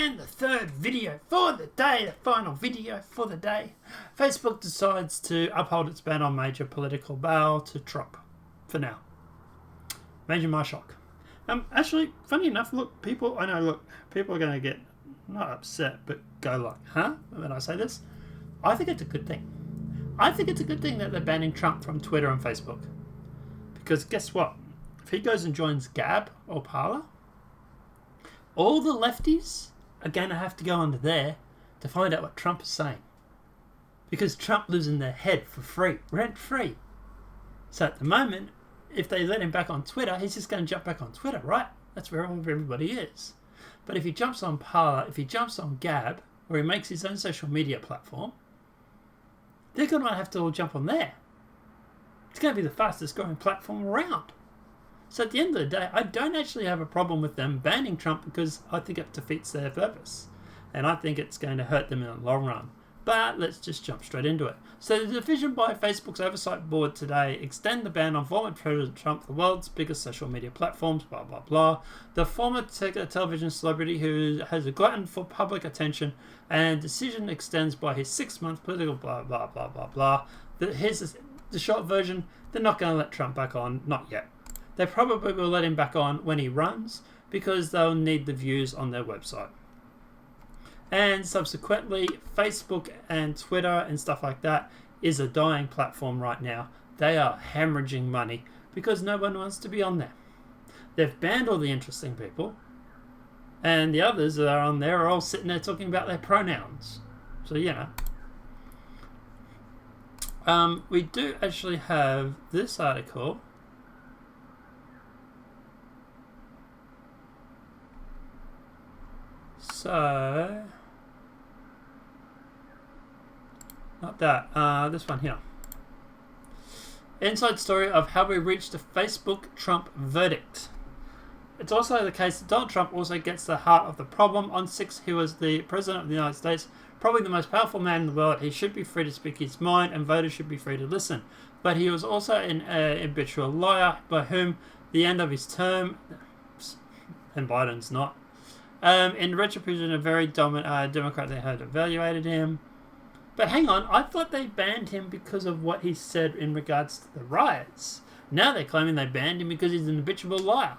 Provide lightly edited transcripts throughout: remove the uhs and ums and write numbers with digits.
And the third video for the day, the final video for the day. Facebook decides to uphold its ban on major political bail to Trump. For now. Imagine my shock. Actually, funny enough, people are going to get not upset, but go like, huh? When I say this, I think it's a good thing. I think it's a good thing that they're banning Trump from Twitter and Facebook. Because guess what? If he goes and joins Gab or Parler, all the lefties are going to have to go under there to find out what Trump is saying. Because Trump lives in their head for free, rent free. So at the moment, if they let him back on Twitter, he's just going to jump back on Twitter, right? That's where everybody is. But if he jumps on Parler, if he jumps on Gab, or he makes his own social media platform, they're going to have to all jump on there. It's going to be the fastest growing platform around. So at the end of the day, I don't actually have a problem with them banning Trump because I think it defeats their purpose. And I think it's going to hurt them in the long run. But let's just jump straight into it. So the decision by Facebook's oversight board today extend the ban on former President Trump, the world's biggest social media platforms, blah, blah, blah. The former television celebrity who has a glutton for public attention, and decision extends by his 6-month political blah, blah, blah, blah, blah. Here's the short version. They're not going to let Trump back on, not yet. They probably will let him back on when he runs because they'll need the views on their website. And subsequently, Facebook and Twitter and stuff like that is a dying platform right now. They are hemorrhaging money because no one wants to be on there. They've banned all the interesting people. And the others that are on there are all sitting there talking about their pronouns. So, you know. We do actually have this article. So, not that, this one here. Inside story of how we reached a Facebook Trump verdict. It's also the case that Donald Trump also gets the heart of the problem. On 6, he was the President of the United States, probably the most powerful man in the world. He should be free to speak his mind and voters should be free to listen. But he was also an habitual liar by whom the end of his term, and Biden's not, in retribution, a very dominant Democrat that had evaluated him. But hang on, I thought they banned him because of what he said in regards to the riots. Now they're claiming they banned him because he's an habitual liar.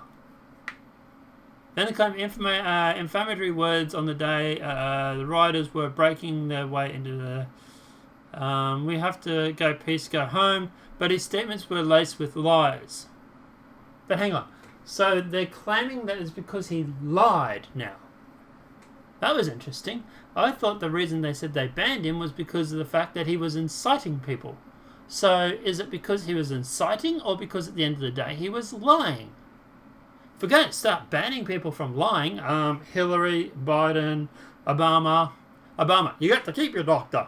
Then they claim inflammatory words on the day the rioters were breaking their way into the... we have to go peace, go home. But his statements were laced with lies. But hang on. So they're claiming that it's because he lied now. That was interesting. I thought the reason they said they banned him was because of the fact that he was inciting people. So is it because he was inciting or because at the end of the day he was lying? If we're going to start banning people from lying, Hillary, Biden, Obama, you got to keep your doctor.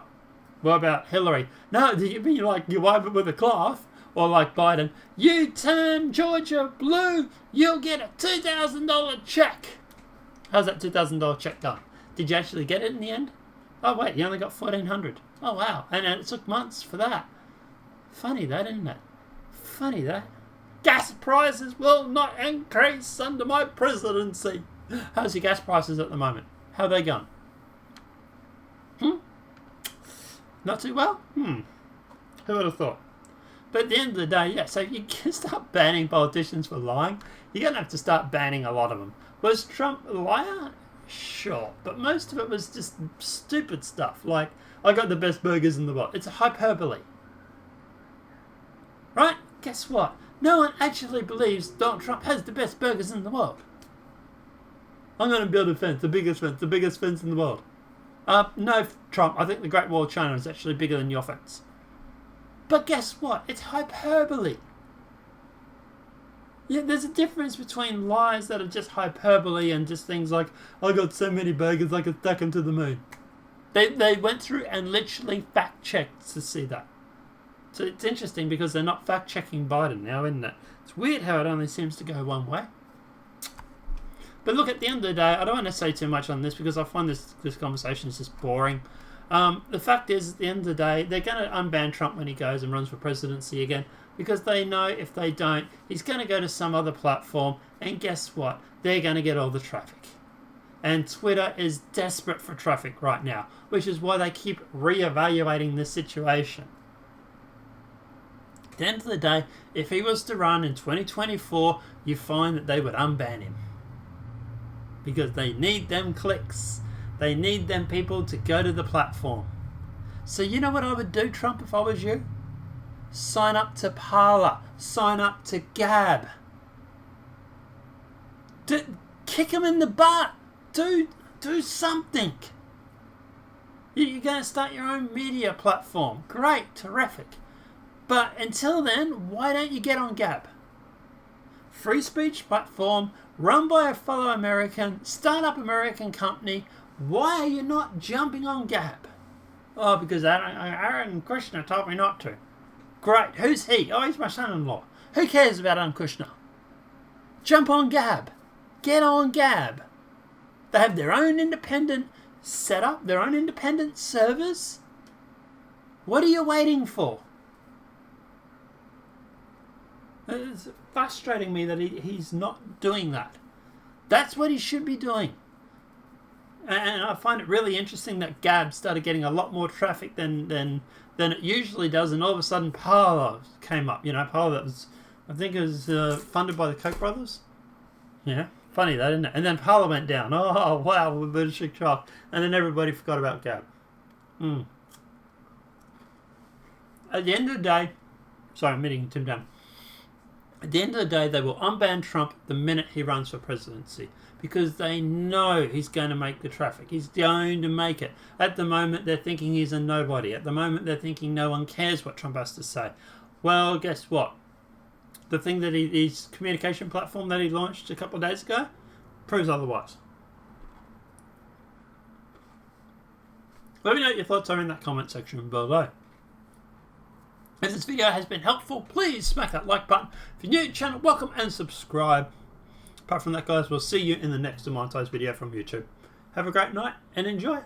What about Hillary? No, do you mean like you wipe it with a cloth? Or like Biden, you turn Georgia blue, you'll get a $2,000 check. How's that $2,000 check done? Did you actually get it in the end? Oh wait, you only got $1,400. Oh wow, and it took months for that. Funny that, isn't it? Funny that. Gas prices will not increase under my presidency. How's your gas prices at the moment? How are they going? Not too well? Who would have thought? But at the end of the day, yeah, so you can start banning politicians for lying. You're going to have to start banning a lot of them. Was Trump a liar? Sure. But most of it was just stupid stuff. Like, I got the best burgers in the world. It's a hyperbole. Right? Guess what? No one actually believes Donald Trump has the best burgers in the world. I'm going to build a fence, the biggest fence in the world. No, Trump, I think the Great Wall of China is actually bigger than your fence. But guess what? It's hyperbole. Yeah, there's a difference between lies that are just hyperbole and just things like, I got so many burgers I could stack them to the moon. They went through and literally fact-checked to see that. So it's interesting because they're not fact-checking Biden now, isn't it? It's weird how it only seems to go one way. But look, at the end of the day, I don't want to say too much on this because I find this conversation is just boring. The fact is, at the end of the day, they're going to unban Trump when he goes and runs for presidency again because they know if they don't, he's going to go to some other platform and guess what? They're going to get all the traffic. And Twitter is desperate for traffic right now, which is why they keep re-evaluating this situation. At the end of the day, if he was to run in 2024, you find that they would unban him. Because they need them clicks. They need them people to go to the platform. So you know what I would do, Trump, if I was you? Sign up to Parler. Sign up to Gab. Kick him in the butt. Do something. You're going to start your own media platform. Great, terrific. But until then, why don't you get on Gab? Free speech platform, run by a fellow American, start-up American company. Why are you not jumping on Gab? Oh, because Aaron Kushner told me not to. Great. Who's he? Oh, he's my son-in-law. Who cares about Aaron Kushner? Jump on Gab. Get on Gab. They have their own independent setup, their own independent servers. What are you waiting for? It's frustrating me that he's not doing that. That's what he should be doing. And I find it really interesting that Gab started getting a lot more traffic than it usually does, and all of a sudden Parler came up. You know, Parler, that was, I think it was funded by the Koch brothers. Yeah, funny that, isn't it? And then Parler went down. Oh, wow, we're a bit of a shock. And then everybody forgot about Gab. At the end of the day, sorry, I'm meeting Tim down. At the end of the day, they will unban Trump the minute he runs for presidency, because they know he's going to make the traffic. He's going to make it. At the moment, they're thinking he's a nobody. At the moment, they're thinking no one cares what Trump has to say. Well, guess what? The thing that his communication platform that he launched a couple of days ago proves otherwise. Let me know what your thoughts are in that comment section below. If this video has been helpful, please smack that like button. If you're new to the channel, welcome and subscribe. Apart from that, guys, we'll see you in the next demonetized video from YouTube. Have a great night and enjoy.